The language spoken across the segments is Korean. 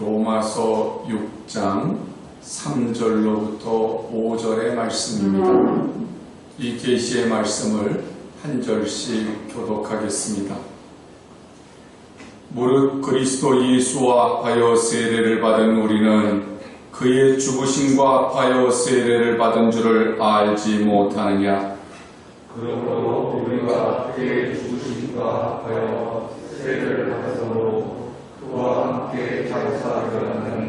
로마서 6장 3절로부터 5절의 말씀입니다. 이 계시의 말씀을 한 절씩 교독하겠습니다. 무릇 그리스도 예수와 합하여 세례를 받은 우리는 그의 죽으심과 합하여 세례를 받은 줄을 알지 못하느냐? 그러므로 우리가 그의 죽으심과 합하여 세례를 받았으므로 그와 함께 장사하였나니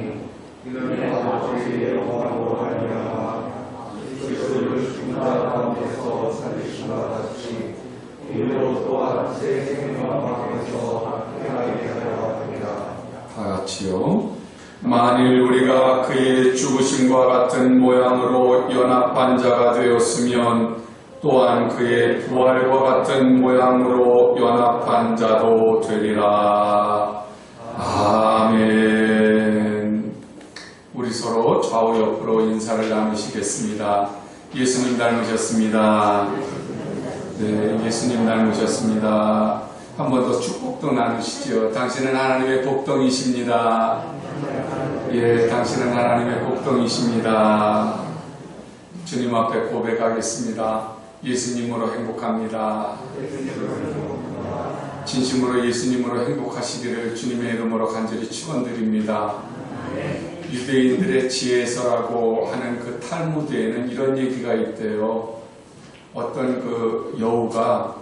이는 아버지의 영광으로 말미암아 그리스도를 죽은 자 가운데서 살리심과 같이 이로 또한 새 생명 가운데서 행하게 하려 합니다. 다 같이요. 만일 우리가 그의 죽으심과 같은 모양으로 연합한 자가 되었으면 또한 그의 부활과 같은 모양으로 연합한 자도 되리라. 아멘. 우리 서로 좌우 옆으로 인사를 나누시겠습니다. 예수님 닮으셨습니다. 네, 예수님 닮으셨습니다. 한 번 더 축복도 나누시죠. 당신은 하나님의 복덩이십니다. 예, 당신은 하나님의 복덩이십니다. 주님 앞에 고백하겠습니다. 예수님으로 행복합니다. 진심으로 예수님으로 행복하시기를 주님의 이름으로 간절히 축원드립니다. 유대인들의 지혜서라고 하는 그 탈무드에는 이런 얘기가 있대요. 어떤 그 여우가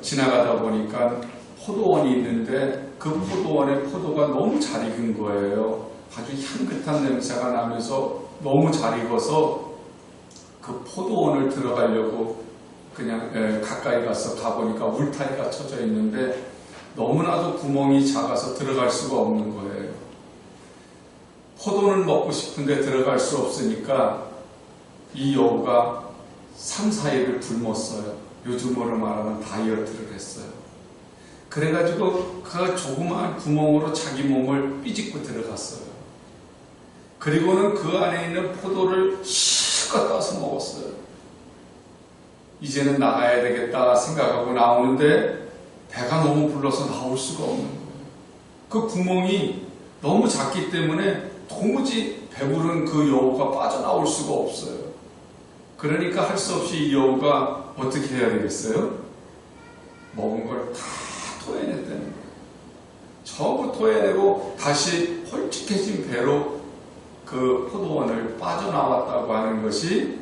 지나가다 보니까 포도원이 있는데 그 포도원의 포도가 너무 잘 익은 거예요. 아주 향긋한 냄새가 나면서 너무 잘 익어서 그 포도원을 들어가려고 그냥 가까이 가보니까 울타리가 쳐져 있는데 너무나도 구멍이 작아서 들어갈 수가 없는 거예요. 포도는 먹고 싶은데 들어갈 수 없으니까 이 여우가 3, 4일을 굶었어요. 요즘으로 말하면 다이어트를 했어요. 그래가지고 그 조그마한 구멍으로 자기 몸을 삐집고 들어갔어요. 그리고는 그 안에 있는 포도를 실컷 따서 먹었어요. 이제는 나가야 되겠다 생각하고 나오는데 배가 너무 불러서 나올 수가 없는 거예요. 그 구멍이 너무 작기 때문에 도무지 배부른 그 여우가 빠져나올 수가 없어요. 그러니까 할 수 없이 이 여우가 어떻게 해야 되겠어요? 먹은 걸 다 토해냈다는 거예요. 전부 토해내고 다시 홀쭉해진 배로 그 포도원을 빠져나왔다고 하는 것이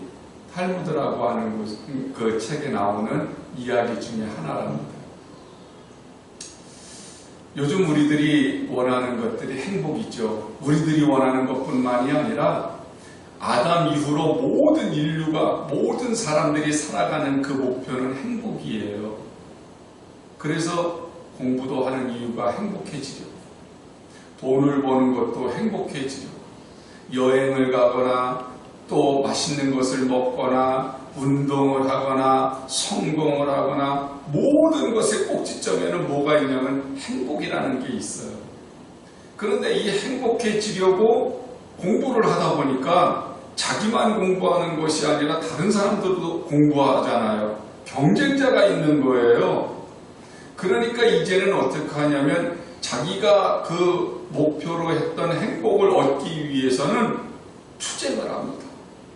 탈무드라고 하는 그 책에 나오는 이야기 중에 하나랍니다. 요즘 우리들이 원하는 것들이 행복이죠. 우리들이 원하는 것뿐만이 아니라 아담 이후로 모든 인류가, 모든 사람들이 살아가는 그 목표는 행복이에요. 그래서 공부도 하는 이유가 행복해지려고, 돈을 버는 것도 행복해지려고, 여행을 가거나 또 맛있는 것을 먹거나 운동을 하거나 성공을 하거나 모든 것의 꼭지점에는 뭐가 있냐면 행복이라는 게 있어요. 그런데 이 행복해지려고 공부를 하다 보니까 자기만 공부하는 것이 아니라 다른 사람들도 공부하잖아요. 경쟁자가 있는 거예요. 그러니까 이제는 어떻게 하냐면 자기가 그 목표로 했던 행복을 얻기 위해서는 투쟁을 합니다.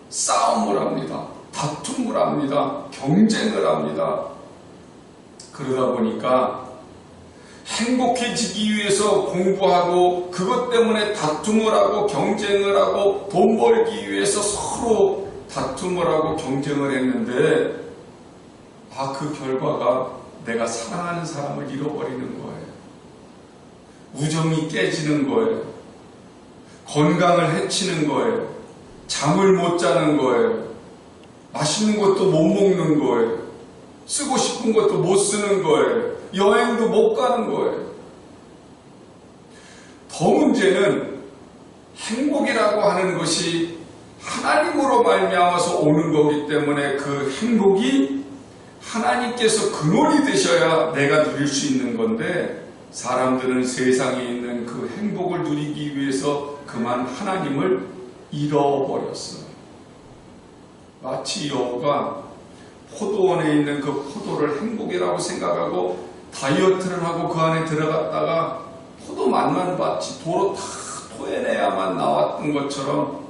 싸움을 합니다. 다툼을 합니다. 경쟁을 합니다. 그러다 보니까 행복해지기 위해서 공부하고 그것 때문에 다툼을 하고 경쟁을 하고 돈 벌기 위해서 서로 다툼을 하고 경쟁을 했는데 그 결과가 내가 사랑하는 사람을 잃어버리는 거예요. 우정이 깨지는 거예요. 건강을 해치는 거예요. 잠을 못 자는 거예요. 맛있는 것도 못 먹는 거예요. 쓰고 싶은 것도 못 쓰는 거예요. 여행도 못 가는 거예요. 더 문제는 행복이라고 하는 것이 하나님으로 말미암아서 오는 거기 때문에 그 행복이 하나님께서 근원이 되셔야 내가 누릴 수 있는 건데 사람들은 세상에 있는 그 행복을 누리기 위해서 그만 하나님을 잃어버렸어요. 마치 여우가 포도원에 있는 그 포도를 행복이라고 생각하고 다이어트를 하고 그 안에 들어갔다가 포도 맛만 봤지 도로 다 토해내야만 나왔던 것처럼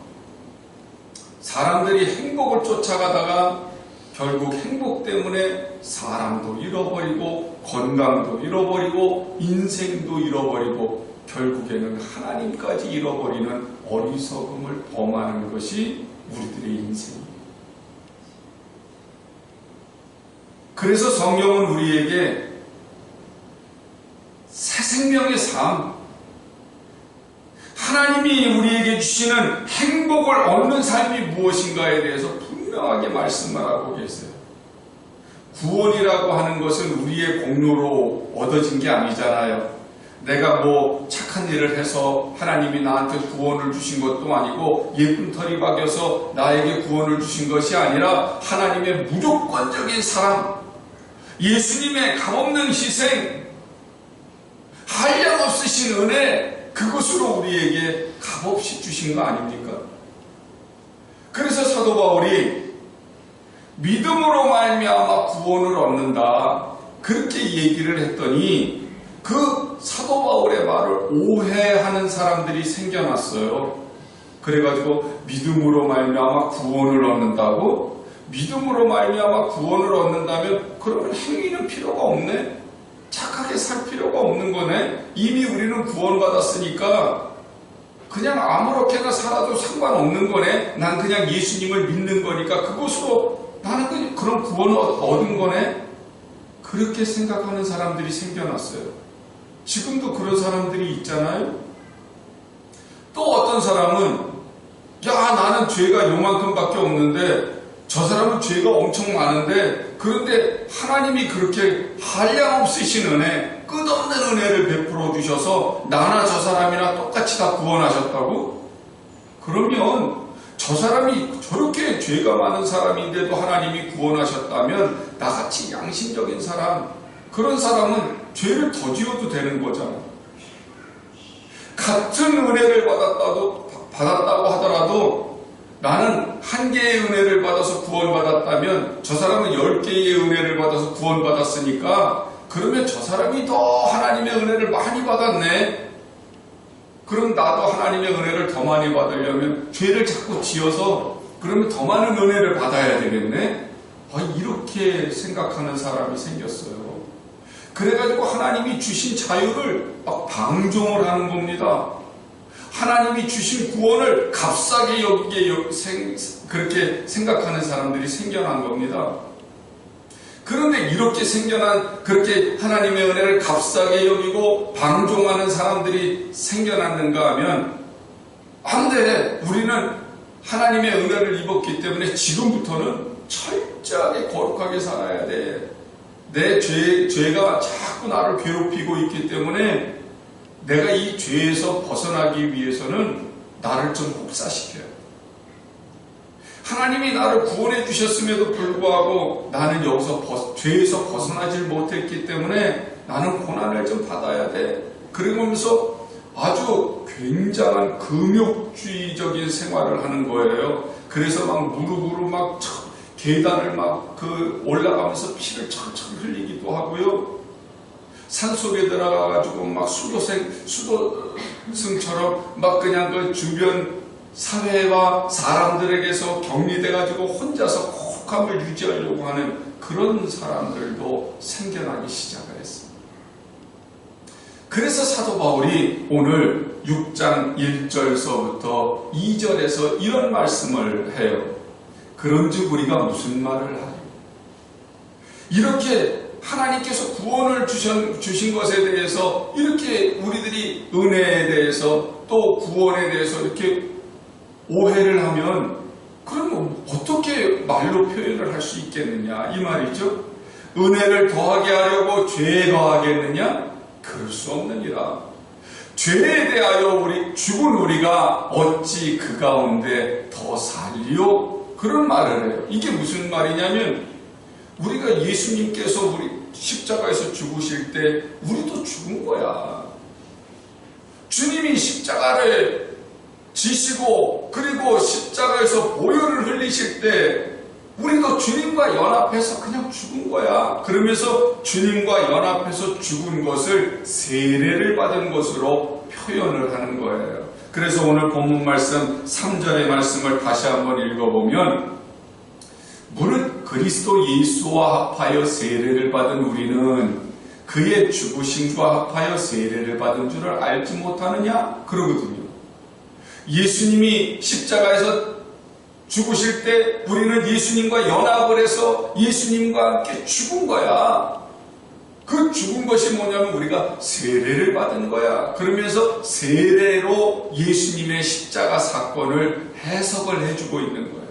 사람들이 행복을 쫓아가다가 결국 행복 때문에 사람도 잃어버리고 건강도 잃어버리고 인생도 잃어버리고 결국에는 하나님까지 잃어버리는 어리석음을 범하는 것이 우리들의 인생입니다. 그래서 성경은 우리에게 새 생명의 삶, 하나님이 우리에게 주시는 행복을 얻는 삶이 무엇인가에 대해서 분명하게 말씀을 하고 계세요. 구원이라고 하는 것은 우리의 공로로 얻어진 게 아니잖아요. 내가 뭐 착한 일을 해서 하나님이 나한테 구원을 주신 것도 아니고 예쁜 털이 박여서 나에게 구원을 주신 것이 아니라 하나님의 무조건적인 사랑, 예수님의 값없는 희생, 한량없으신 은혜, 그것으로 우리에게 값없이 주신 거 아닙니까? 그래서 사도 바울이 믿음으로 말미암아 구원을 얻는다 그렇게 얘기를 했더니 그 사도 바울의 말을 오해하는 사람들이 생겨났어요. 그래가지고 믿음으로 말미암아 구원을 얻는다고? 믿음으로 말미암아 구원을 얻는다면 그러면 행위는 필요가 없네? 착하게 살 필요가 없는 거네? 이미 우리는 구원받았으니까 그냥 아무렇게나 살아도 상관없는 거네? 난 그냥 예수님을 믿는 거니까 그것으로 나는 그런 구원을 얻은 거네? 그렇게 생각하는 사람들이 생겨났어요. 지금도 그런 사람들이 있잖아요. 또 어떤 사람은 야 나는 죄가 요만큼밖에 없는데 저 사람은 죄가 엄청 많은데 그런데 하나님이 그렇게 한량없으신 은혜, 끝없는 은혜를 베풀어 주셔서 나나 저 사람이나 똑같이 다 구원하셨다고? 그러면 저 사람이 저렇게 죄가 많은 사람인데도 하나님이 구원하셨다면 나같이 양심적인 사람, 그런 사람은 죄를 더 지어도 되는 거잖아. 같은 은혜를 받았다고 하더라도 나는 한 개의 은혜를 받아서 구원받았다면 저 사람은 10개의 은혜를 받아서 구원받았으니까 그러면 저 사람이 더 하나님의 은혜를 많이 받았네. 그럼 나도 하나님의 은혜를 더 많이 받으려면 죄를 자꾸 지어서 그러면 더 많은 은혜를 받아야 되겠네. 이렇게 생각하는 사람이 생겼어요. 그래가지고 하나님이 주신 자유를 막 방종을 하는 겁니다. 하나님이 주신 구원을 값싸게 여기게 그렇게 생각하는 사람들이 생겨난 겁니다. 그런데 이렇게 그렇게 하나님의 은혜를 값싸게 여기고 방종하는 사람들이 생겨났는가 하면 안 돼. 우리는 하나님의 은혜를 입었기 때문에 지금부터는 철저하게 거룩하게 살아야 돼. 내 죄가 자꾸 나를 괴롭히고 있기 때문에 내가 이 죄에서 벗어나기 위해서는 나를 좀 혹사시켜요. 하나님이 나를 구원해 주셨음에도 불구하고 나는 여기서 죄에서 벗어나질 못했기 때문에 나는 고난을 좀 받아야 돼. 그러면서 아주 굉장한 금욕주의적인 생활을 하는 거예요. 그래서 막 무릎으로 막 계단을 막 올라가면서 피를 철철 흘리기도 하고요. 산속에 들어가가지고 막 수도승처럼 막 그냥 그 주변 사회와 사람들에게서 격리돼가지고 혼자서 거룩함을 유지하려고 하는 그런 사람들도 생겨나기 시작을 했습니다. 그래서 사도 바울이 오늘 6장 1절서부터 2절에서 이런 말씀을 해요. 그런즉 우리가 무슨 말을 하리요? 이렇게 하나님께서 구원을 주신 것에 대해서 이렇게 우리들이 은혜에 대해서 또 구원에 대해서 이렇게 오해를 하면 그럼 어떻게 말로 표현을 할 수 있겠느냐 이 말이죠. 은혜를 더하게 하려고 죄에 더하겠느냐? 그럴 수 없느니라. 죄에 대하여 죽은 우리가 어찌 그 가운데 더 살리요? 그런 말을 해요. 이게 무슨 말이냐면 우리가 예수님께서 우리 십자가에서 죽으실 때 우리도 죽은 거야. 주님이 십자가를 지시고 그리고 십자가에서 보혈을 흘리실 때 우리도 주님과 연합해서 그냥 죽은 거야. 그러면서 주님과 연합해서 죽은 것을 세례를 받은 것으로 표현을 하는 거예요. 그래서 오늘 본문 말씀 3절의 말씀을 다시 한번 읽어보면, 무릇 그리스도 예수와 합하여 세례를 받은 우리는 그의 죽으심과 합하여 세례를 받은 줄을 알지 못하느냐? 그러거든요. 예수님이 십자가에서 죽으실 때 우리는 예수님과 연합을 해서 예수님과 함께 죽은 거야. 그 죽은 것이 뭐냐면 우리가 세례를 받은 거야. 그러면서 세례로 예수님의 십자가 사건을 해석을 해주고 있는 거예요.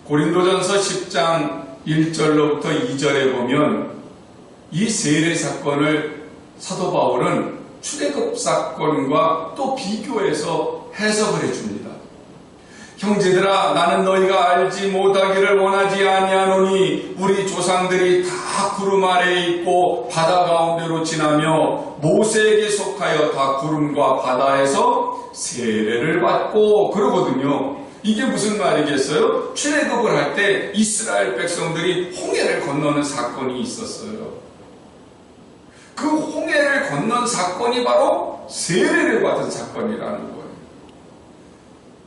고린도전서 10장 1절로부터 2절에 보면 이 세례 사건을 사도 바울은 출애굽 사건과 또 비교해서 해석을 해줍니다. 형제들아, 나는 너희가 알지 못하기를 원하지 아니하노니 우리 조상들이 다 구름 아래에 있고 바다 가운데로 지나며 모세에게 속하여 다 구름과 바다에서 세례를 받고 그러거든요. 이게 무슨 말이겠어요? 출애굽을 할 때 이스라엘 백성들이 홍해를 건너는 사건이 있었어요. 그 홍해를 건넌 사건이 바로 세례를 받은 사건이라는 거예요.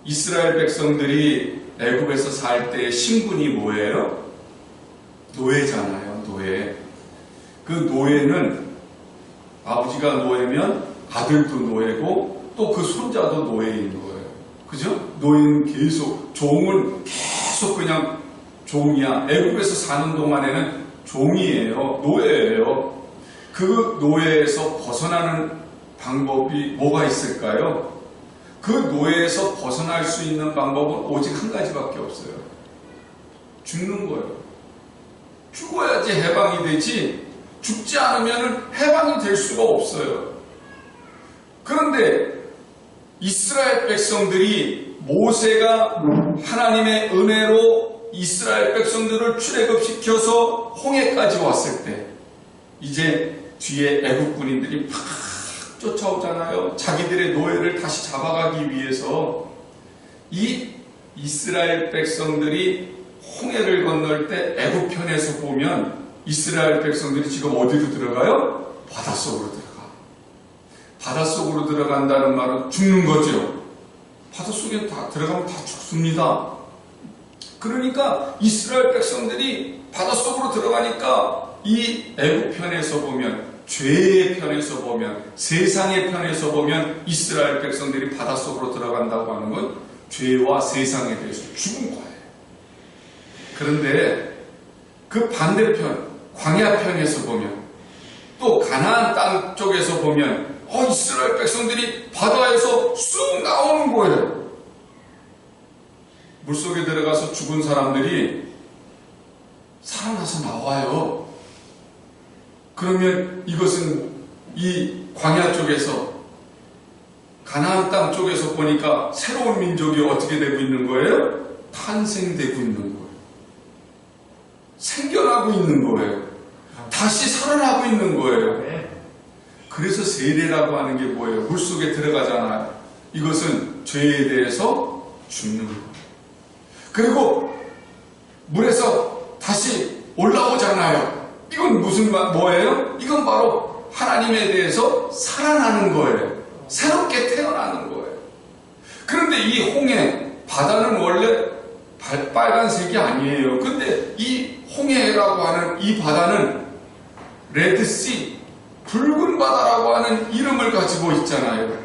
이스라엘 백성들이 애굽에서 살 때 신분이 뭐예요? 노예잖아요. 노예. 그 노예는 아버지가 노예면 아들도 노예고 또 그 손자도 노예인 거예요. 그죠? 노예는 계속, 종은 계속 그냥 종이야. 애굽에서 사는 동안에는 종이에요. 노예예요. 그 노예에서 벗어나는 방법이 뭐가 있을까요? 그 노예에서 벗어날 수 있는 방법은 오직 한 가지밖에 없어요. 죽는 거예요. 죽어야지 해방이 되지, 죽지 않으면 해방이 될 수가 없어요. 그런데 이스라엘 백성들이 모세가 하나님의 은혜로 이스라엘 백성들을 출애굽시켜서 홍해까지 왔을 때 이제 뒤에 애국 군인들이 막 쫓아오잖아요. 자기들의 노예를 다시 잡아가기 위해서 이 이스라엘 백성들이 홍해를 건널 때 애국 편에서 보면 이스라엘 백성들이 지금 어디로 들어가요? 바닷속으로 들어가. 바닷속으로 들어간다는 말은 죽는 거죠. 바닷속에 다 들어가면 다 죽습니다. 그러니까 이스라엘 백성들이 바닷속으로 들어가니까 이 애국 편에서 보면, 죄의 편에서 보면, 세상의 편에서 보면 이스라엘 백성들이 바닷속으로 들어간다고 하는 건 죄와 세상에 대해서 죽은 거예요. 그런데 그 반대편, 광야 편에서 보면, 또 가나안 땅 쪽에서 보면 이스라엘 백성들이 바다에서 쑥 나오는 거예요. 물속에 들어가서 죽은 사람들이 살아나서 나와요. 그러면 이것은 이 광야 쪽에서, 가나안 땅 쪽에서 보니까 새로운 민족이 어떻게 되고 있는 거예요? 탄생되고 있는 거예요. 생겨나고 있는 거예요. 다시 살아나고 있는 거예요. 그래서 세례라고 하는 게 뭐예요? 물속에 들어가잖아요. 이것은 죄에 대해서 죽는 거예요. 그리고 물에서 다시 올라오잖아요. 이건 무슨 뭐예요? 이건 바로 하나님에 대해서 살아나는 거예요. 새롭게 태어나는 거예요. 그런데 이 홍해, 바다는 원래 빨간색이 아니에요. 근데 이 홍해라고 하는 이 바다는 레드씨, 붉은 바다라고 하는 이름을 가지고 있잖아요.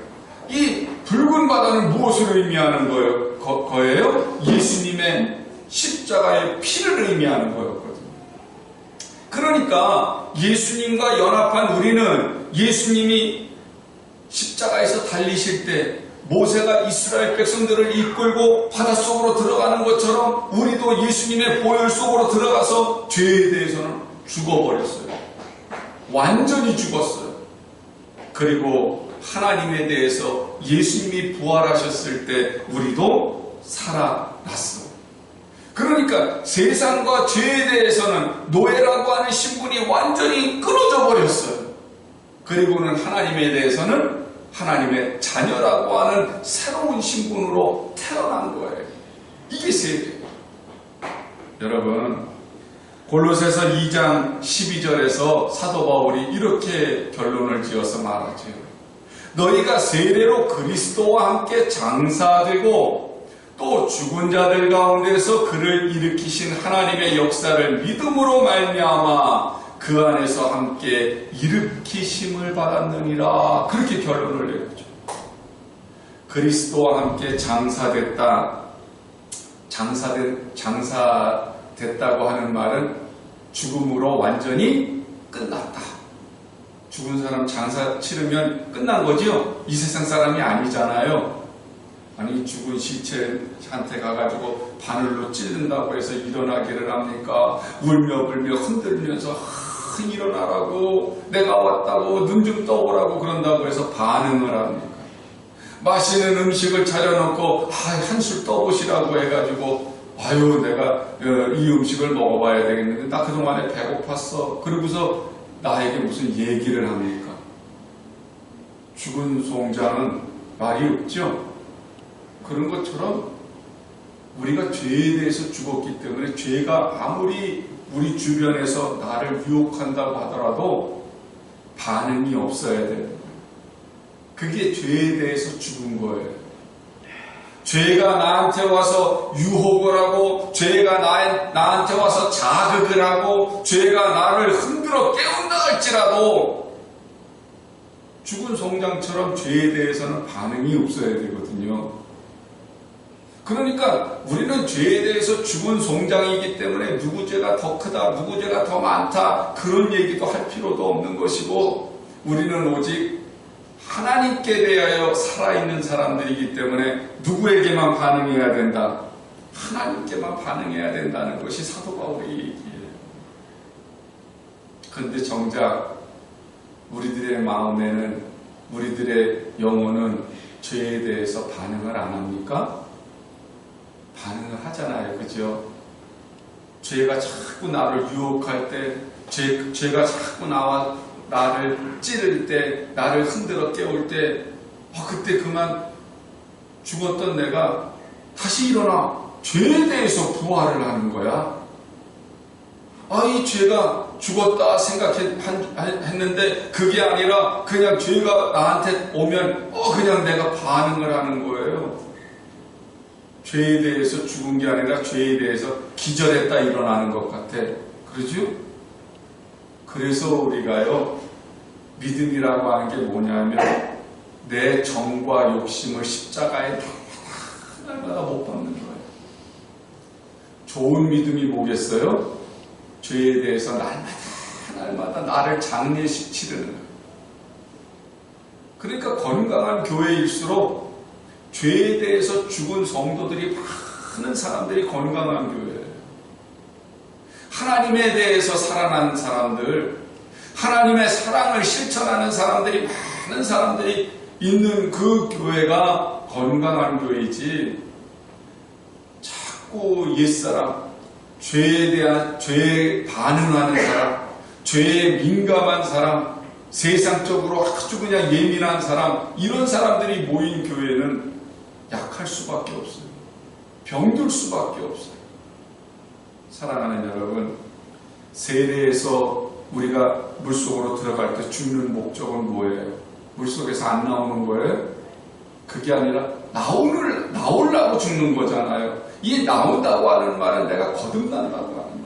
이 붉은 바다는 무엇을 의미하는 거예요? 예수님의 십자가의 피를 의미하는 거였거든요. 그러니까 예수님과 연합한 우리는 예수님이 십자가에서 달리실 때 모세가 이스라엘 백성들을 이끌고 바닷속으로 들어가는 것처럼 우리도 예수님의 보혈 속으로 들어가서 죄에 대해서는 죽어버렸어요. 완전히 죽었어요. 그리고 하나님에 대해서 예수님이 부활하셨을 때 우리도 살아났어요. 그러니까 세상과 죄에 대해서는 노예라고 하는 신분이 완전히 끊어져 버렸어요. 그리고는 하나님에 대해서는 하나님의 자녀라고 하는 새로운 신분으로 태어난 거예요. 이게 세례예요. 여러분, 골로새서 2장 12절에서 사도 바울이 이렇게 결론을 지어서 말하죠. 너희가 세례로 그리스도와 함께 장사되고 또 죽은 자들 가운데서 그를 일으키신 하나님의 역사를 믿음으로 말미암아 그 안에서 함께 일으키심을 받았느니라. 그렇게 결론을 내렸죠. 그리스도와 함께 장사됐다. 장사됐다고 하는 말은 죽음으로 완전히 끝났다. 죽은 사람 장사 치르면 끝난 거죠? 이 세상 사람이 아니잖아요. 아니, 죽은 시체한테 가가지고 바늘로 찌른다고 해서 일어나기를 합니까? 울며 불며 흔들면서 일어나라고, 내가 왔다고, 눈 좀 떠보라고 그런다고 해서 반응을 합니까? 맛있는 음식을 차려놓고 한술 떠보시라고 해가지고 아유, 내가 이 음식을 먹어봐야 되겠는데 나 그동안에 배고팠어. 그러고서 나에게 무슨 얘기를 합니까? 죽은 송장은 말이 없죠. 그런 것처럼 우리가 죄에 대해서 죽었기 때문에 죄가 아무리 우리 주변에서 나를 유혹한다고 하더라도 반응이 없어야 되는 거예요. 그게 죄에 대해서 죽은 거예요. 죄가 나한테 와서 유혹을 하고, 죄가 나한테 와서 자극을 하고, 죄가 나를 흔들어 깨운다 할지라도 죽은 송장처럼 죄에 대해서는 반응이 없어야 되거든요. 그러니까 우리는 죄에 대해서 죽은 송장이기 때문에 누구 죄가 더 크다, 누구 죄가 더 많다, 그런 얘기도 할 필요도 없는 것이고, 우리는 오직 하나님께 대하여 살아있는 사람들이기 때문에 누구에게만 반응해야 된다? 하나님께만 반응해야 된다는 것이 사도 바울의 얘기예요. 그런데 정작 우리들의 마음에는, 우리들의 영혼은 죄에 대해서 반응을 안 합니까? 반응을 하잖아요. 그죠? 죄가 자꾸 나를 유혹할 때, 죄가 자꾸 나를 찌를 때, 나를 흔들어 깨울 때, 그때 그만 죽었던 내가 다시 일어나 죄에 대해서 부활을 하는 거야. 이 죄가 죽었다 생각했는데 그게 아니라 그냥 죄가 나한테 오면 그냥 내가 반응을 하는 거예요. 죄에 대해서 죽은 게 아니라 죄에 대해서 기절했다 일어나는 것 같아. 그러죠? 그래서 우리가요, 믿음이라고 하는 게 뭐냐면 내 정과 욕심을 십자가에 날마다 못 박는 거예요. 좋은 믿음이 뭐겠어요? 죄에 대해서 날마다 나를 장례시키는 거예요. 그러니까 건강한 교회일수록 죄에 대해서 죽은 성도들이 많은 사람들이 건강한 교회예요. 하나님에 대해서 살아난 사람들, 하나님의 사랑을 실천하는 사람들이, 많은 사람들이 있는 그 교회가 건강한 교회이지, 자꾸 옛사람, 죄에 반응하는 사람, 죄에 민감한 사람, 세상적으로 아주 그냥 예민한 사람, 이런 사람들이 모인 교회는 약할 수밖에 없어요. 병들 수밖에 없어요. 사랑하는 여러분, 세례에서 우리가 물속으로 들어갈 때 죽는 목적은 뭐예요? 물속에서 안 나오는 거예요? 그게 아니라 나오려고 죽는 거잖아요. 이 나온다고 하는 말은 내가 거듭난다고 하는 거,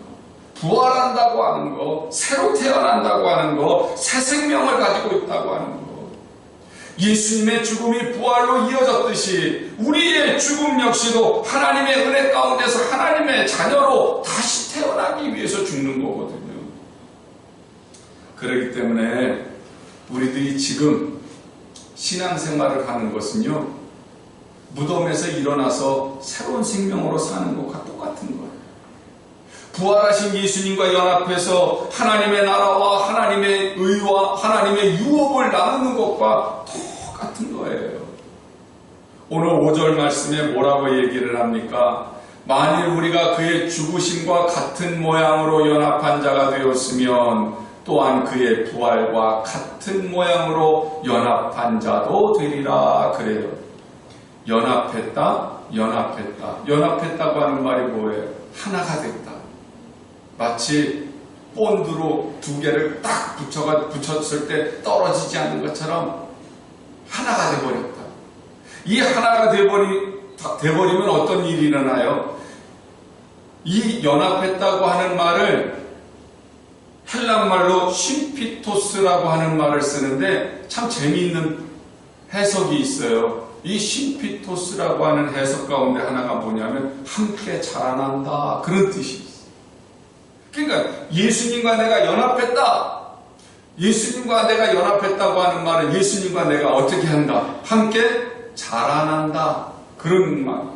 부활한다고 하는 거, 새로 태어난다고 하는 거, 새 생명을 가지고 있다고 하는 거. 예수님의 죽음이 부활로 이어졌듯이 우리의 죽음 역시도 하나님의 은혜 가운데서 하나님의 자녀로 다시 태어나기 위해서 죽는 거거든요. 그렇기 때문에 우리들이 지금 신앙생활을 하는 것은요, 무덤에서 일어나서 새로운 생명으로 사는 것과 똑같은 거예요. 부활하신 예수님과 연합해서 하나님의 나라와 하나님의 의와 하나님의 유업을 나누는 것과 똑같은 거예요. 오늘 5절 말씀에 뭐라고 얘기를 합니까? 만일 우리가 그의 죽으심과 같은 모양으로 연합한 자가 되었으면 또한 그의 부활과 같은 모양으로 연합한 자도 되리라 그래요. 연합했다고 하는 말이 뭐예요? 하나가 됐다. 마치 본드로 두 개를 딱 붙였을 때 떨어지지 않는 것처럼 하나가 돼버렸다. 이 하나가 돼버리면 어떤 일이 일어나요? 이 연합했다고 하는 말을 헬란말로 심피토스라고 하는 말을 쓰는데 참 재미있는 해석이 있어요. 이 심피토스라고 하는 해석 가운데 하나가 뭐냐면 함께 자라난다, 그런 뜻이 있어요. 그러니까 예수님과 내가 연합했다. 예수님과 내가 연합했다고 하는 말은 예수님과 내가 어떻게 한다? 함께 자라난다, 그런 말이에요.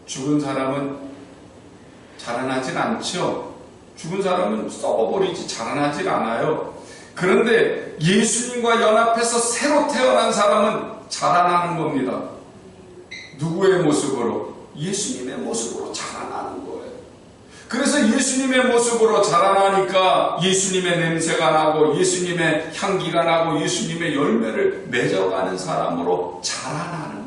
죽은 사람은 자라나질 않죠. 죽은 사람은 썩어버리지 자라나질 않아요. 그런데 예수님과 연합해서 새로 태어난 사람은 자라나는 겁니다. 누구의 모습으로? 예수님의 모습으로 자라나는 거예요. 그래서 예수님의 모습으로 자라나니까 예수님의 냄새가 나고 예수님의 향기가 나고 예수님의 열매를 맺어가는 사람으로 자라나는 거예요.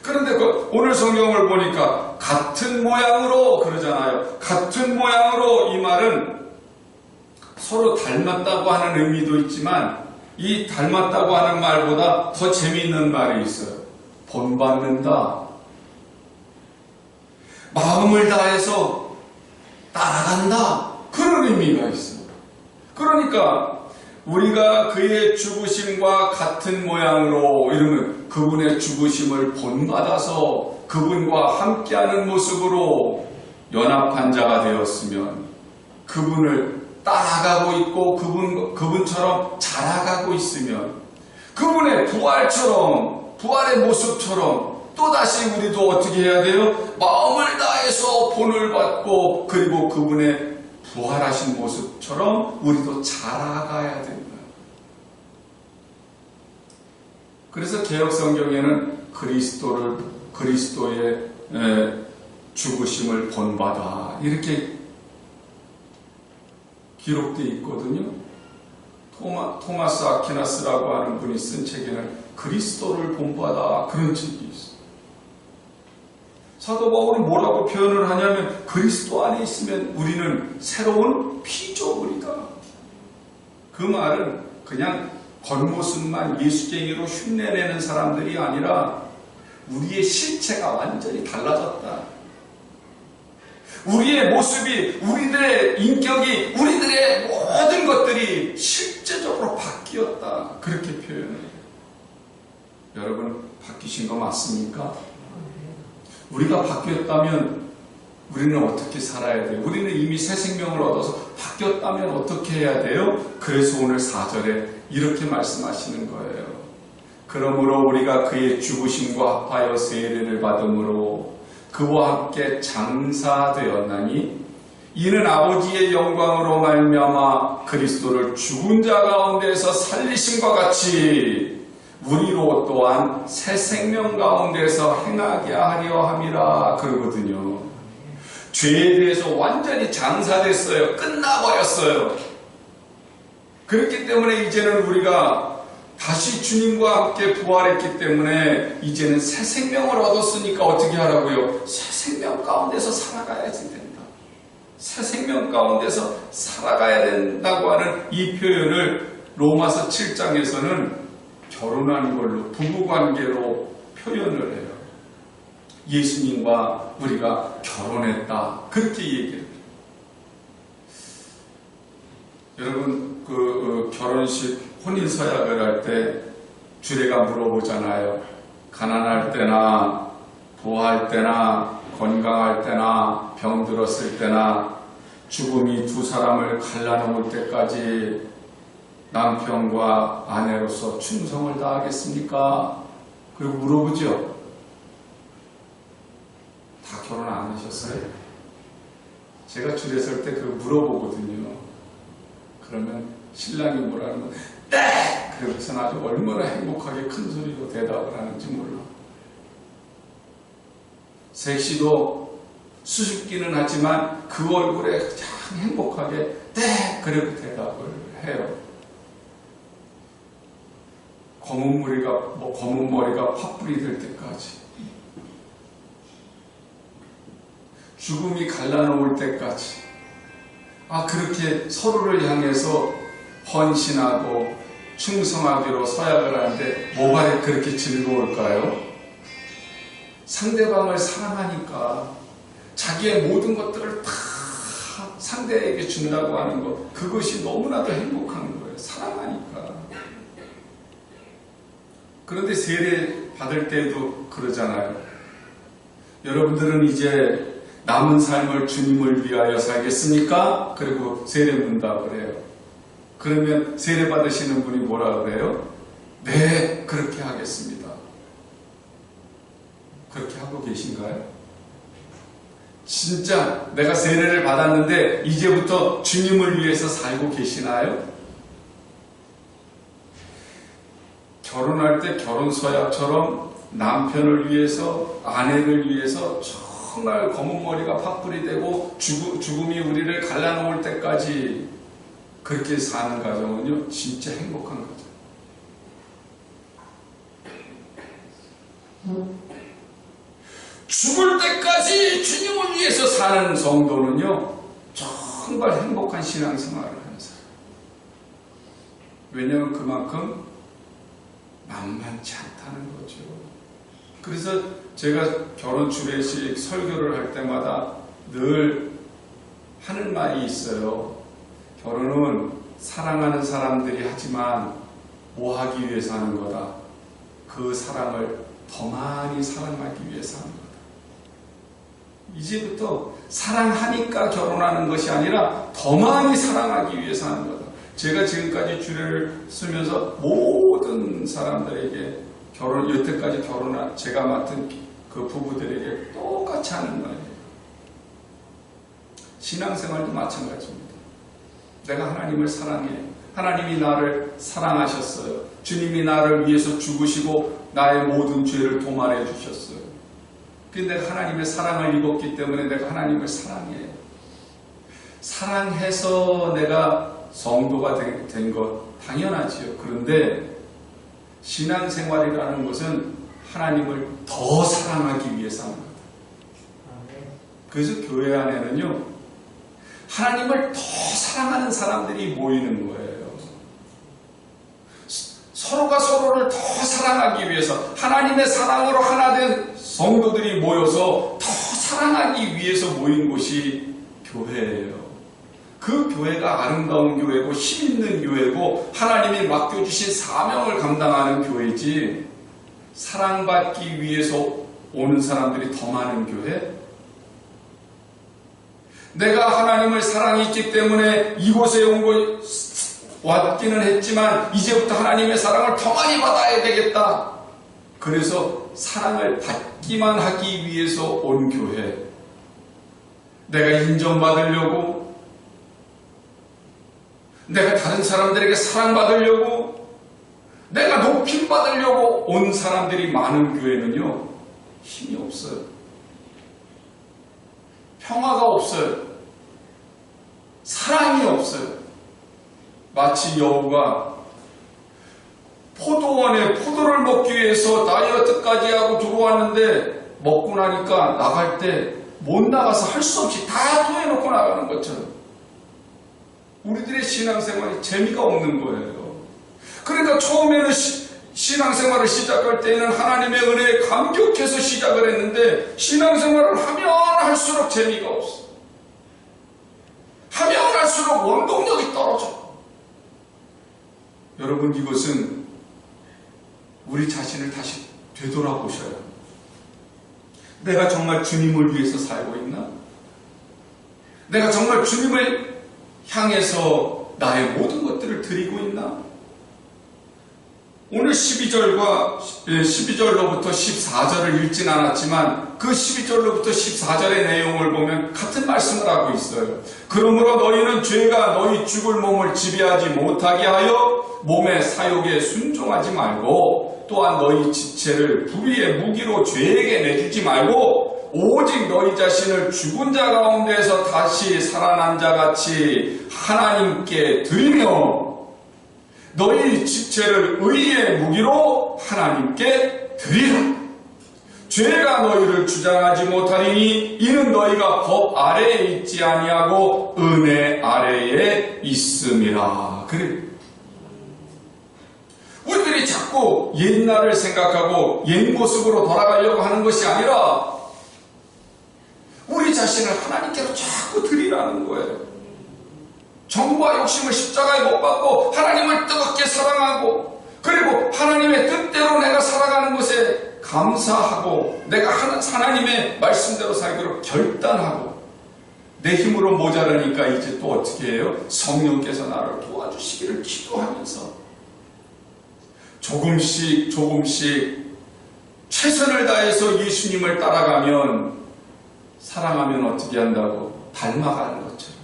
그런데 오늘 성경을 보니까 같은 모양으로 그러잖아요. 같은 모양으로, 이 말은 서로 닮았다고 하는 의미도 있지만 이 닮았다고 하는 말보다 더 재미있는 말이 있어요. 본받는다. 마음을 다해서 따라간다, 그런 의미가 있어요. 그러니까 우리가 그의 죽으심과 같은 모양으로, 이러면 그분의 죽으심을 본받아서 그분과 함께하는 모습으로 연합한 자가 되었으면 그분을 따라가고 있고 그분처럼 자라가고 있으면 그분의 부활의 모습처럼 또다시 우리도 어떻게 해야 돼요? 마음을 다해서 본을 받고 그리고 그분의 부활하신 모습처럼 우리도 자라가야 된다. 그래서 개혁성경에는 그리스도의 죽으심을 본받아, 이렇게 기록되어 있거든요. 토마스 아퀴나스라고 하는 분이 쓴 책에는 그리스도를 본받아, 그런 책이 있어요. 사도 바울은 뭐라고 표현을 하냐면 그리스도 안에 있으면 우리는 새로운 피조물이다. 그 말은 그냥 겉모습만 예수쟁이로 흉내내는 사람들이 아니라 우리의 실체가 완전히 달라졌다. 우리의 모습이, 우리들의 인격이, 우리들의 모든 것들이 실제적으로 바뀌었다, 그렇게 표현해요. 여러분 바뀌신 거 맞습니까? 우리가 바뀌었다면 우리는 어떻게 살아야 돼요? 우리는 이미 새 생명을 얻어서 바뀌었다면 어떻게 해야 돼요? 그래서 오늘 4절에 이렇게 말씀하시는 거예요. 그러므로 우리가 그의 죽으심과 합하여 세례를 받음으로 그와 함께 장사되었나니 이는 아버지의 영광으로 말미암아 그리스도를 죽은 자 가운데서 살리심과 같이 우리로 또한 새 생명 가운데서 행하게 하려 함이라, 그러거든요. 죄에 대해서 완전히 장사됐어요. 끝나버렸어요. 그렇기 때문에 이제는 우리가 다시 주님과 함께 부활했기 때문에 이제는 새 생명을 얻었으니까 어떻게 하라고요? 새 생명 가운데서 살아가야지 된다. 새 생명 가운데서 살아가야 된다고 하는 이 표현을 로마서 7장에서는 결혼하는 걸로, 부부관계로 표현을 해요. 예수님과 우리가 결혼했다, 그렇게 얘기해요. 여러분 결혼식 혼인서약을 할 때 주례가 물어보잖아요. 가난할 때나 부할 때나 건강할 때나 병들었을 때나 죽음이 두 사람을 갈라놓을 때까지 남편과 아내로서 충성을 다하겠습니까? 그리고 물어보죠. 다 결혼 안 하셨어요? 제가 주례 설 때 그거 물어보거든요. 그러면 신랑이 뭐라 하면 네! 그러고서 아주 얼마나 행복하게 큰 소리로 대답을 하는지 몰라. 셋이도 수줍기는 하지만 그 얼굴에 참 행복하게 네! 그리고 대답을 해요. 검은 머리가 팥불이 될 때까지. 죽음이 갈라놓을 때까지 그렇게 서로를 향해서 헌신하고 충성하기로 서약을 하는데 뭐가 그렇게 즐거울까요? 상대방을 사랑하니까 자기의 모든 것들을 다 상대에게 준다고 하는 것, 그것이 너무나도 행복한 거예요. 사랑하니까. 그런데 세례 받을 때도 그러잖아요. 여러분들은 이제 남은 삶을 주님을 위하여 살겠습니까? 그리고 세례 문답을 해요. 그러면 세례 받으시는 분이 뭐라 그래요? 네, 그렇게 하겠습니다. 그렇게 하고 계신가요? 진짜 내가 세례를 받았는데 이제부터 주님을 위해서 살고 계시나요? 결혼할 때 결혼서약처럼 남편을 위해서, 아내를 위해서 정말 검은 머리가 팥불이 되고 죽음이 우리를 갈라놓을 때까지 그렇게 사는 가정은요, 진짜 행복한 가정. 죽을 때까지 주님을 위해서 사는 성도는요, 정말 행복한 신앙생활을 하는 사람. 왜냐하면 그만큼 만만치 않다는 거죠. 그래서 제가 결혼 주례식 설교를 할 때마다 늘 하는 말이 있어요. 결혼은 사랑하는 사람들이 하지만 뭐 하기 위해서 하는 거다? 그 사랑을 더 많이 사랑하기 위해서 하는 거다. 이제부터 사랑하니까 결혼하는 것이 아니라 더 많이 사랑하기 위해서 하는 거다. 제가 지금까지 주례를 쓰면서 모든 사람들에게 여태까지 결혼한 제가 맡은 그 부부들에게 똑같이 하는 말이에요. 신앙생활도 마찬가지입니다. 내가 하나님을 사랑해요. 하나님이 나를 사랑하셨어요. 주님이 나를 위해서 죽으시고 나의 모든 죄를 도말해 주셨어요. 근데 내가 하나님의 사랑을 입었기 때문에 내가 하나님을 사랑해요. 사랑해서 내가 성도가 된 것 당연하지요. 그런데 신앙생활이라는 것은 하나님을 더 사랑하기 위해서 하는 겁니다. 그래서 교회 안에는요, 하나님을 더 사랑하는 사람들이 모이는 거예요. 서로가 서로를 더 사랑하기 위해서, 하나님의 사랑으로 하나 된 성도들이 모여서 더 사랑하기 위해서 모인 곳이 교회예요. 그 교회가 아름다운 교회고 힘있는 교회고 하나님이 맡겨주신 사명을 감당하는 교회지, 사랑받기 위해서 오는 사람들이 더 많은 교회? 내가 하나님을 사랑했기 때문에 이곳에 왔기는 했지만 이제부터 하나님의 사랑을 더 많이 받아야 되겠다. 그래서 사랑을 받기만 하기 위해서 온 교회. 내가 인정받으려고, 내가 다른 사람들에게 사랑받으려고, 내가 높임받으려고 온 사람들이 많은 교회는요, 힘이 없어요. 평화가 없어요. 사랑이 없어요. 마치 여우가 포도원에 포도를 먹기 위해서 다이어트까지 하고 들어왔는데 먹고 나니까 나갈 때 못 나가서 할 수 없이 다 토해놓고 나가는 것처럼 우리들의 신앙생활이 재미가 없는 거예요. 그러니까 처음에는 신앙생활을 시작할 때에는 하나님의 은혜에 감격해서 시작을 했는데 신앙생활을 하면 할수록 재미가 없어. 하면 할수록 원동력이 떨어져. 여러분, 이것은 우리 자신을 다시 되돌아보셔야 합니다. 내가 정말 주님을 위해서 살고 있나? 내가 정말 주님을 향해서 나의 모든 것들을 드리고 있나? 오늘 12절로부터 14절을 읽진 않았지만 그 12절로부터 14절의 내용을 보면 같은 말씀을 하고 있어요. 그러므로 너희는 죄가 너희 죽을 몸을 지배하지 못하게 하여 몸의 사욕에 순종하지 말고, 또한 너희 지체를 불의의 무기로 죄에게 내주지 말고, 오직 너희 자신을 죽은 자 가운데서 다시 살아난 자 같이 하나님께 드리며 너희 지체를 의의 무기로 하나님께 드리라. 죄가 너희를 주장하지 못하리니 이는 너희가 법 아래에 있지 아니하고 은혜 아래에 있음이라. 그래. 우리들이 자꾸 옛날을 생각하고 옛 모습으로 돌아가려고 하는 것이 아니라 우리 자신을 하나님께로 자꾸 드리라는 거예요. 정과 욕심을 십자가에 못 박고 하나님을 뜨겁게 사랑하고, 그리고 하나님의 뜻대로 내가 살아가는 것에 감사하고, 내가 하나님의 말씀대로 살기로 결단하고, 내 힘으로 모자라니까 이제 또 어떻게 해요? 성령께서 나를 도와주시기를 기도하면서 조금씩 최선을 다해서 예수님을 따라가면, 사랑하면 어떻게 한다고? 닮아가는 것처럼.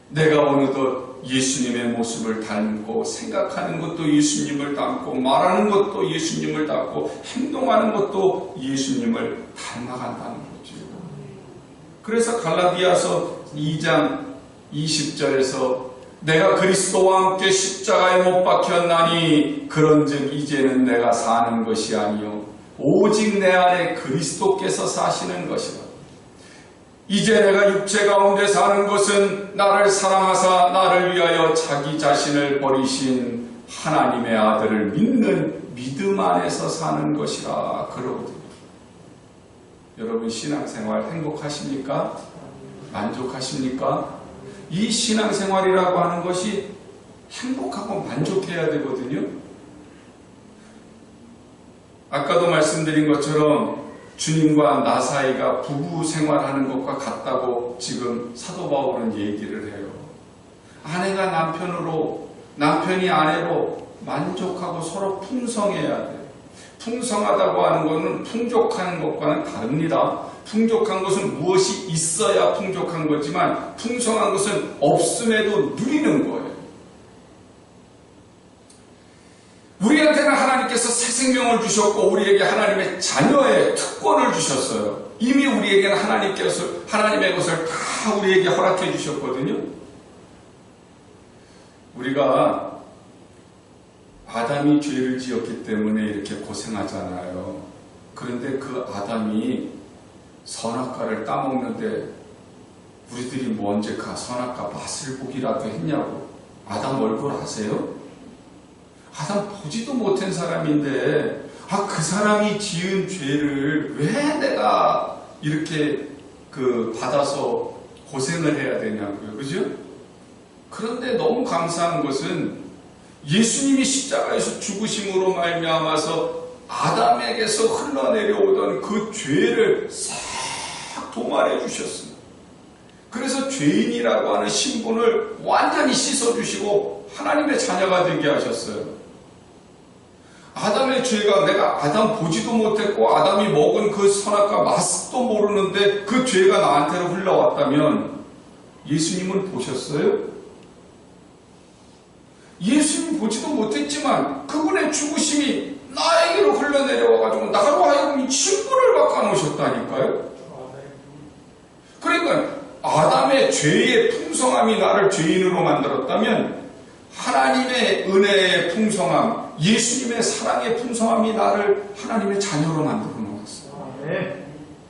내가 어느덧 예수님의 모습을 닮고, 생각하는 것도 예수님을 닮고, 말하는 것도 예수님을 닮고, 행동하는 것도 예수님을 닮아간다는 거죠. 그래서 갈라디아서 2장 20절에서 내가 그리스도와 함께 십자가에 못 박혔나니 그런즉 이제는 내가 사는 것이 아니요 오직 내 안에 그리스도께서 사시는 것이라. 이제 내가 육체 가운데 사는 것은 나를 사랑하사 나를 위하여 자기 자신을 버리신 하나님의 아들을 믿는 믿음 안에서 사는 것이라 그러거든요. 여러분 신앙생활 행복하십니까? 만족하십니까? 이 신앙생활이라고 하는 것이 행복하고 만족해야 되거든요. 아까도 말씀드린 것처럼 주님과 나 사이가 부부 생활하는 것과 같다고 지금 사도 바울은 얘기를 해요. 아내가 남편으로, 남편이 아내로 만족하고 서로 풍성해야 돼요. 풍성하다고 하는 것은 풍족한 것과는 다릅니다. 풍족한 것은 무엇이 있어야 풍족한 거지만 풍성한 것은 없음에도 누리는 거예요. 우리한테는 하나님께서 새 생명을 주셨고 우리에게 하나님의 자녀의 특권을 주셨어요. 이미 우리에게는 하나님의 것을 다 우리에게 허락해 주셨거든요. 우리가 아담이 죄를 지었기 때문에 이렇게 고생하잖아요. 그런데 그 아담이 선악과를 따먹는데 우리들이 뭐 언제 그 선악과 맛을 보기라도 했냐고. 아담 얼굴 아세요? 아담 보지도 못한 사람인데 그 사람이 지은 죄를 왜 내가 이렇게 받아서 고생을 해야 되냐고요. 그죠? 그런데 너무 감사한 것은 예수님이 십자가에서 죽으심으로 말미암아서 아담에게서 흘러내려오던 그 죄를 싹 도말해 주셨습니다. 그래서 죄인이라고 하는 신분을 완전히 씻어주시고 하나님의 자녀가 되게 하셨어요. 아담의 죄가 내가 아담 보지도 못했고 아담이 먹은 그 선악과 맛도 모르는데 그 죄가 나한테로 흘러왔다면 예수님은 보셨어요? 예수님 보지도 못했지만 그분의 죽으심이 나에게로 흘러내려와가지고 나로 하여금 이 신분을 바꿔놓으셨다니까요. 그러니까 아담의 죄의 풍성함이 나를 죄인으로 만들었다면 하나님의 은혜의 풍성함, 예수님의 사랑의 풍성함이 나를 하나님의 자녀로 만들어 놓았어요.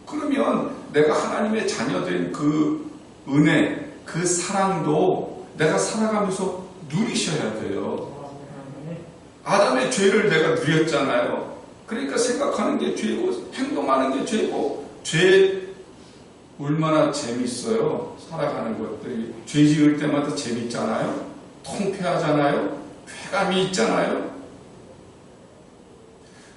그러면 내가 하나님의 자녀된 그 은혜, 그 사랑도 내가 살아가면서 누리셔야 돼요. 아담의 죄를 내가 누렸잖아요. 그러니까 생각하는 게 죄고 행동하는 게 죄고 죄 얼마나 재밌어요. 살아가는 것들이. 죄 지을 때마다 재밌잖아요. 통쾌하잖아요. 쾌감이 있잖아요.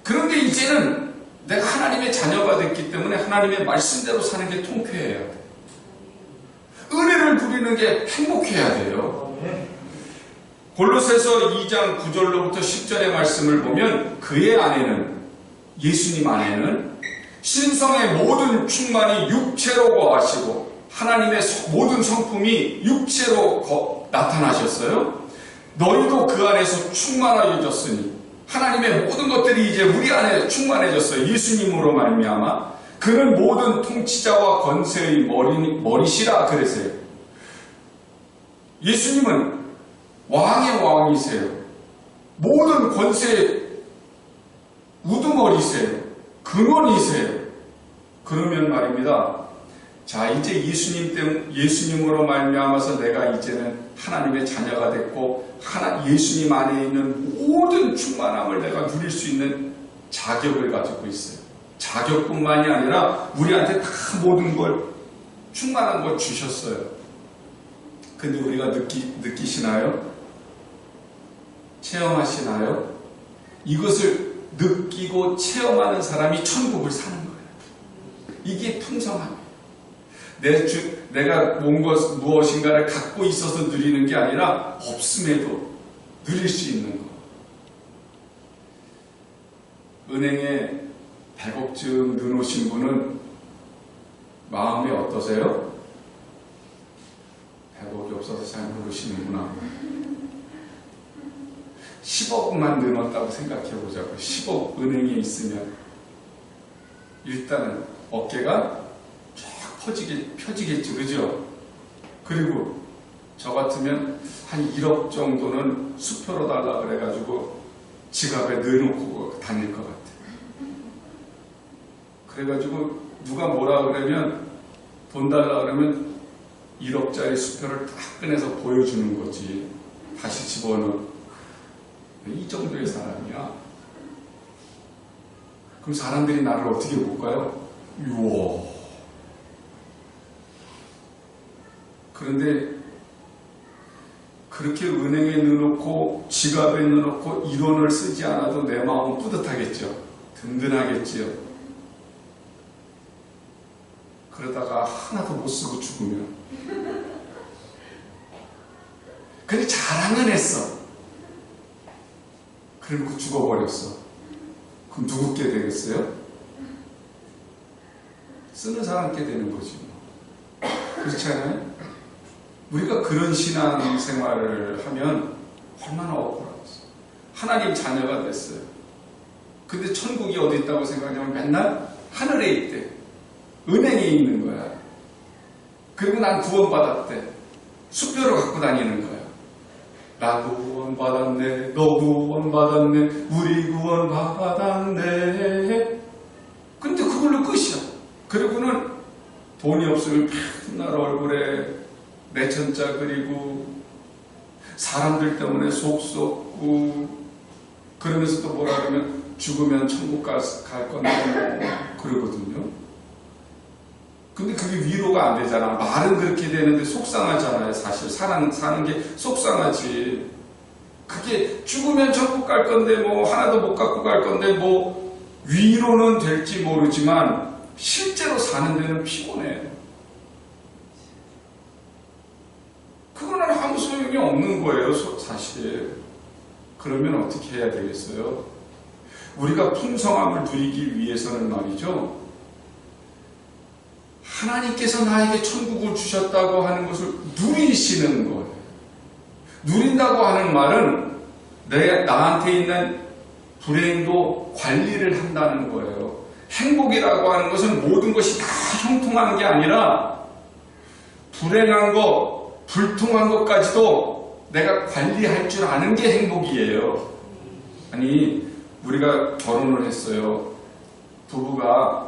그런데 이제는 내가 하나님의 자녀가 됐기 때문에 하나님의 말씀대로 사는 게 통쾌해야 돼. 은혜를 누리는 게 행복해야 돼요. 골로새서 2장 9절로부터 10절의 말씀을 보면 그의 안에는, 예수님 안에는 신성의 모든 충만이 육체로 거하시고 하나님의 모든 성품이 육체로 나타나셨어요. 너희도 그 안에서 충만하여졌으니 하나님의 모든 것들이 이제 우리 안에 충만해졌어요. 예수님으로 말미암아 그는 모든 통치자와 권세의 머리시라 그랬어요. 예수님은 왕의 왕이세요. 모든 권세의 우두머리세요. 근원이세요. 그러면 말입니다. 자, 이제 예수님으로 말미암아서 내가 이제는 하나님의 자녀가 됐고 예수님 안에 있는 모든 충만함을 내가 누릴 수 있는 자격을 가지고 있어요. 자격뿐만이 아니라 우리한테 다 모든 걸 충만한 걸 주셨어요. 근데 우리가 느끼시나요? 체험하시나요? 이것을 느끼고 체험하는 사람이 천국을 사는 거예요. 이게 풍성함이에요. 내가 무엇인가를 갖고 있어서 누리는 게 아니라 없음에도 누릴 수 있는 거. 은행에 100억쯤 넣어놓으신 분은 마음이 어떠세요? 100억이 없어서 잘 모르시는구나. 10억만 넣어놨다고 생각해보자고. 10억 은행에 있으면 일단은 어깨가 쫙 펴지겠죠. 그죠? 그리고 저 같으면 한 1억 정도는 수표로 달라 그래가지고 지갑에 넣어놓고 다닐 것 같아요. 그래가지고 누가 뭐라 그러면 돈 달라 그러면 1억짜리 수표를 딱 꺼내서 보여주는 거지. 다시 집어넣어. 이 정도의 사람이야. 그럼 사람들이 나를 어떻게 볼까요? 우와. 그런데 그렇게 은행에 넣어놓고 지갑에 넣어놓고 1원을 쓰지 않아도 내 마음은 뿌듯하겠죠. 든든하겠지요. 그러다가 하나도 못 쓰고 죽으면. 근데 자랑은 했어. 그리고 죽어버렸어. 그럼 누구께 되겠어요? 쓰는 사람께 되는 거지. 그렇지 않아요? 우리가 그런 신앙생활을 하면 얼마나 억울하겠어. 하나님 자녀가 됐어요. 근데 천국이 어디 있다고 생각하면 맨날 하늘에 있대. 은행에 있는 거야. 그리고 난 구원받았대. 수표를 갖고 다니는 거야. 나 구원받았네, 너 구원받았네, 우리 구원받았네. 근데 그걸로 끝이야. 그리고는 돈이 없으면 맨날 얼굴에 내천자 그리고 사람들 때문에 속 썩고 그러면서 또 뭐라 그러면 죽으면 천국 갈 건데 그러거든요. 근데 그게 위로가 안 되잖아. 말은 그렇게 되는데 속상하잖아요. 사실 사는 게 속상하지. 그게 죽으면 천국 갈 건데 뭐 하나도 못 갖고 갈 건데 뭐 위로는 될지 모르지만 실제로 사는 데는 피곤해. 그거는 아무 소용이 없는 거예요. 사실. 그러면 어떻게 해야 되겠어요? 우리가 풍성함을 누리기 위해서는 말이죠. 하나님께서 나에게 천국을 주셨다고 하는 것을 누리시는 거예요. 누린다고 하는 말은 나한테 있는 불행도 관리를 한다는 거예요. 행복이라고 하는 것은 모든 것이 다 형통하는 게 아니라 불행한 것, 불통한 것까지도 내가 관리할 줄 아는 게 행복이에요. 아니, 우리가 결혼을 했어요. 부부가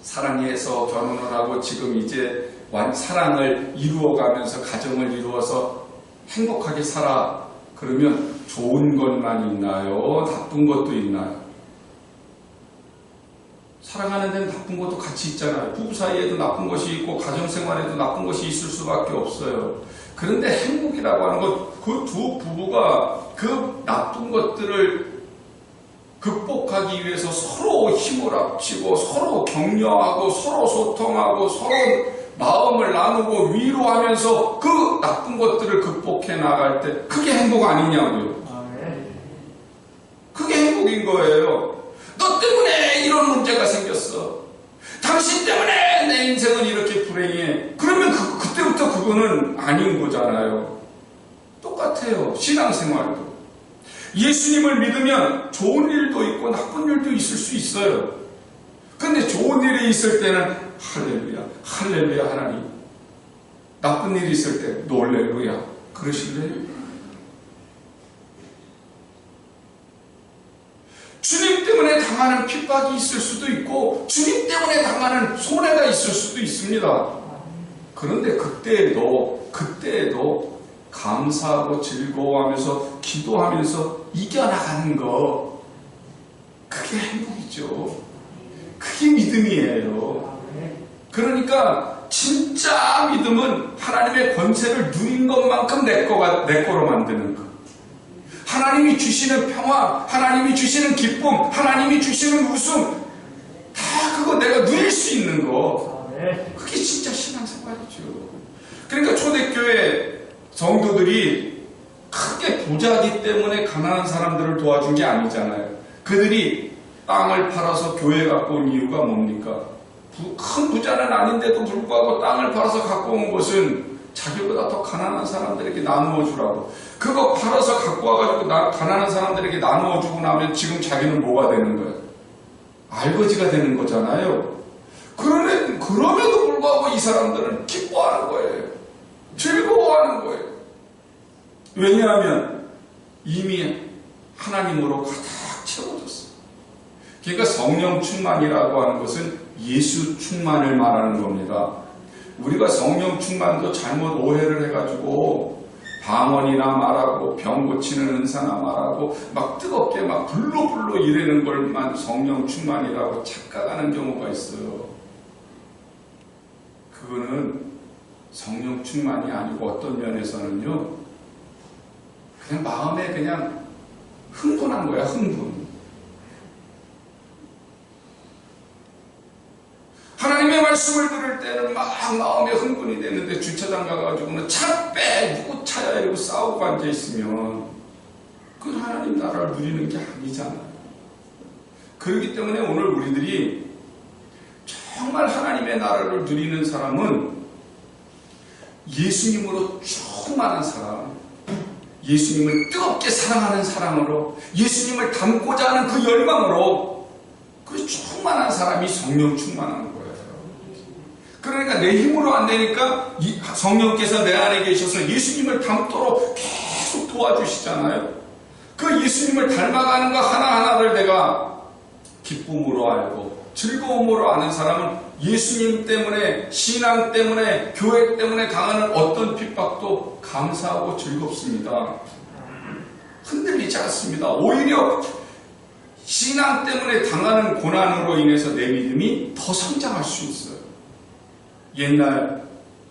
사랑해서 결혼을 하고 지금 이제 사랑을 이루어가면서 가정을 이루어서 행복하게 살아. 그러면 좋은 것만 있나요? 나쁜 것도 있나요? 사랑하는 데는 나쁜 것도 같이 있잖아요. 부부 사이에도 나쁜 것이 있고 가정생활에도 나쁜 것이 있을 수밖에 없어요. 그런데 행복이라고 하는 것, 그 두 부부가 그 나쁜 것들을 극복하기 위해서 서로 힘을 합치고 서로 격려하고 서로 소통하고 서로 마음을 나누고 위로하면서 그 나쁜 것들을 극복해 나갈 때 그게 행복 아니냐고요. 그게 행복인 거예요. 너 때문에 이런 문제가 생겼어. 당신 때문에 내 인생은 이렇게 불행해. 그러면 그때부터 그거는 아닌 거잖아요. 똑같아요. 신앙생활도. 예수님을 믿으면 좋은 일도 있고 나쁜 일도 있을 수 있어요. 근데 좋은 일이 있을 때는 할렐루야, 할렐루야 하나님. 나쁜 일이 있을 때 놀렐루야. 그러실래요? 주님 때문에 당하는 핍박이 있을 수도 있고 주님 때문에 당하는 손해가 있을 수도 있습니다. 그런데 그때에도 감사하고 즐거워하면서 기도하면서 이겨나가는 거, 그게 행복이죠. 그게 믿음이에요. 그러니까 진짜 믿음은 하나님의 권세를 누린 것만큼 내 거로 만드는 것. 하나님이 주시는 평화, 하나님이 주시는 기쁨, 하나님이 주시는 웃음, 다 그거 내가 누릴 수 있는 거. 그게 진짜 신앙생활이죠. 그러니까 초대교회 성도들이 크게 부자기 때문에 가난한 사람들을 도와준 게 아니잖아요. 그들이 땅을 팔아서 교회 갖고 온 이유가 뭡니까? 큰 부자는 아닌데도 불구하고 땅을 팔아서 갖고 온 것은 자기보다 더 가난한 사람들에게 나누어 주라고. 그거 팔아서 갖고 와가지고 가난한 사람들에게 나누어 주고 나면 지금 자기는 뭐가 되는 거예요? 알거지가 되는 거잖아요. 그럼에도 불구하고 이 사람들은 기뻐하는 거예요. 즐거워하는 거예요. 왜냐하면 이미 하나님으로 가득 채워졌어요. 그러니까 성령 충만이라고 하는 것은 예수 충만을 말하는 겁니다. 우리가 성령 충만도 잘못 오해를 해가지고 방언이나 말하고 병 고치는 은사나 말하고 막 뜨겁게 막 불로 이래는 걸만 성령 충만이라고 착각하는 경우가 있어요. 그거는 성령 충만이 아니고 어떤 면에서는요, 그냥 마음에 그냥 흥분한 거야, 흥분. 하나님의 말씀을 들을 때는 막 마음에 흥분이 되는데 주차장 가가지고는 차 빼! 누구 차야? 이러고 싸우고 앉아있으면 그건 하나님 나라를 누리는 게 아니잖아요. 그렇기 때문에 오늘 우리들이 정말 하나님의 나라를 누리는 사람은 예수님으로 충만한 사람, 예수님을 뜨겁게 사랑하는 사랑으로, 예수님을 닮고자 하는 그 열망으로 그 충만한 사람이 성령 충만한 거예요. 그러니까 내 힘으로 안 되니까 성령께서 내 안에 계셔서 예수님을 닮도록 계속 도와주시잖아요. 그 예수님을 닮아가는 거 하나하나를 내가 기쁨으로 알고 즐거움으로 아는 사람은 예수님 때문에, 신앙 때문에, 교회 때문에 당하는 어떤 핍박도 감사하고 즐겁습니다. 흔들리지 않습니다. 오히려 신앙 때문에 당하는 고난으로 인해서 내 믿음이 더 성장할 수 있어요. 옛날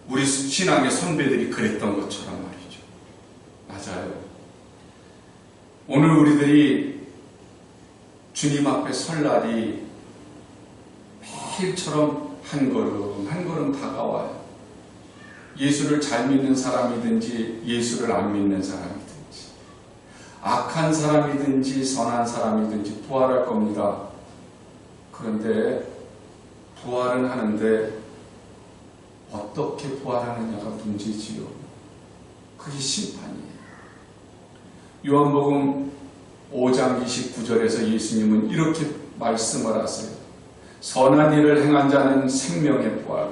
우리 신앙의 선배들이 그랬던 것처럼 말이죠. 맞아요. 오늘 우리들이 주님 앞에 설 날이 매일처럼 한 걸음 다가와요. 예수를 잘 믿는 사람이든지 예수를 안 믿는 사람이든지, 악한 사람이든지 선한 사람이든지 부활할 겁니다. 그런데 부활은 하는데 어떻게 부활하느냐가 문제지요. 그게 심판이에요. 요한복음 5장 29절에서 예수님은 이렇게 말씀을 하세요. 선한 일을 행한 자는 생명의 부활,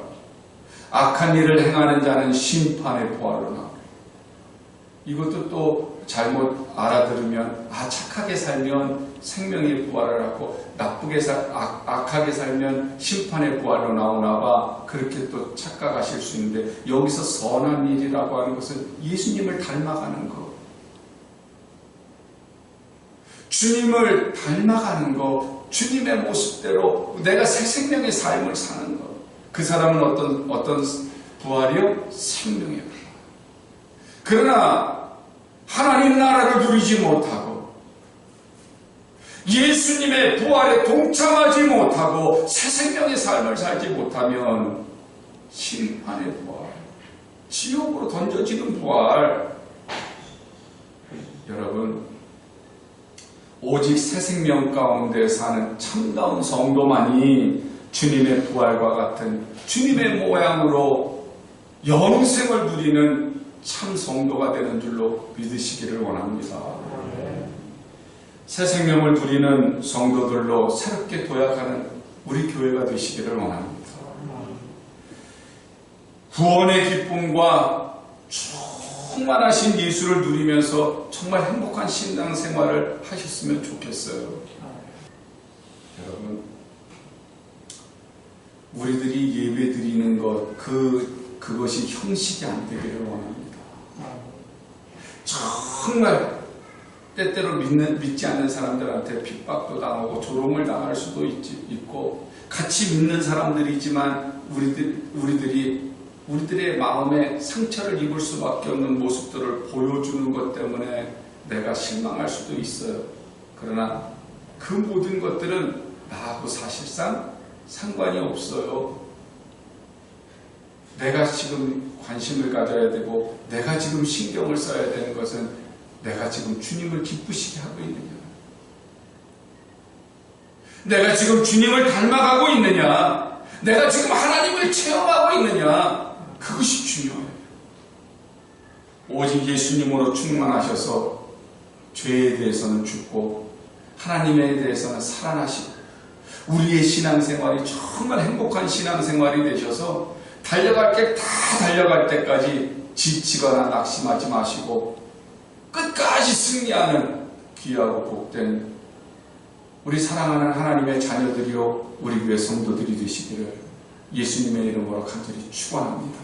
악한 일을 행하는 자는 심판의 부활로 나옵니다. 이것도 또 잘못 알아들으면 착하게 살면 생명의 부활을 하고 악하게 살면 심판의 부활로 나오나 봐, 그렇게 또 착각하실 수 있는데, 여기서 선한 일이라고 하는 것은 예수님을 닮아가는 것, 주님을 닮아가는 것, 주님의 모습대로 내가 새 생명의 삶을 사는 것. 그 사람은 어떤 부활이요? 생명의 부활. 그러나 하나님 나라를 누리지 못하고 예수님의 부활에 동참하지 못하고 새 생명의 삶을 살지 못하면 심판의 부활, 지옥으로 던져지는 부활. 여러분, 오직 새 생명 가운데 사는 참다운 성도만이 주님의 부활과 같은 주님의 모양으로 영생을 누리는 참 성도가 되는 줄로 믿으시기를 원합니다. 새 생명을 누리는 성도들로 새롭게 도약하는 우리 교회가 되시기를 원합니다. 구원의 기쁨과 충만하신 예수를 누리면서 정말 행복한 신앙생활을 하셨으면 좋겠어요. 여러분, 우리들이 예배 드리는 것, 그것이 형식이 안 되기를 원합니다. 정말 때때로 믿지 않는 사람들한테 핍박도 당하고 조롱을 당할 수도 있고, 같이 믿는 사람들이지만 우리들의 마음에 상처를 입을 수밖에 없는 모습들을 보여주는 것 때문에 내가 실망할 수도 있어요. 그러나 그 모든 것들은 나하고 사실상 상관이 없어요. 내가 지금 관심을 가져야 되고 내가 지금 신경을 써야 되는 것은 내가 지금 주님을 기쁘시게 하고 있느냐, 내가 지금 주님을 닮아가고 있느냐, 내가 지금 하나님을 체험하고 있느냐, 그것이 중요해요. 오직 예수님으로 충만하셔서 죄에 대해서는 죽고 하나님에 대해서는 살아나시고 우리의 신앙생활이 정말 행복한 신앙생활이 되셔서 달려갈 게 다 달려갈 때까지 지치거나 낙심하지 마시고 끝까지 승리하는 귀하고 복된 우리 사랑하는 하나님의 자녀들이요 우리 교회 성도들이 되시기를 예수님의 이름으로 간절히 축원합니다.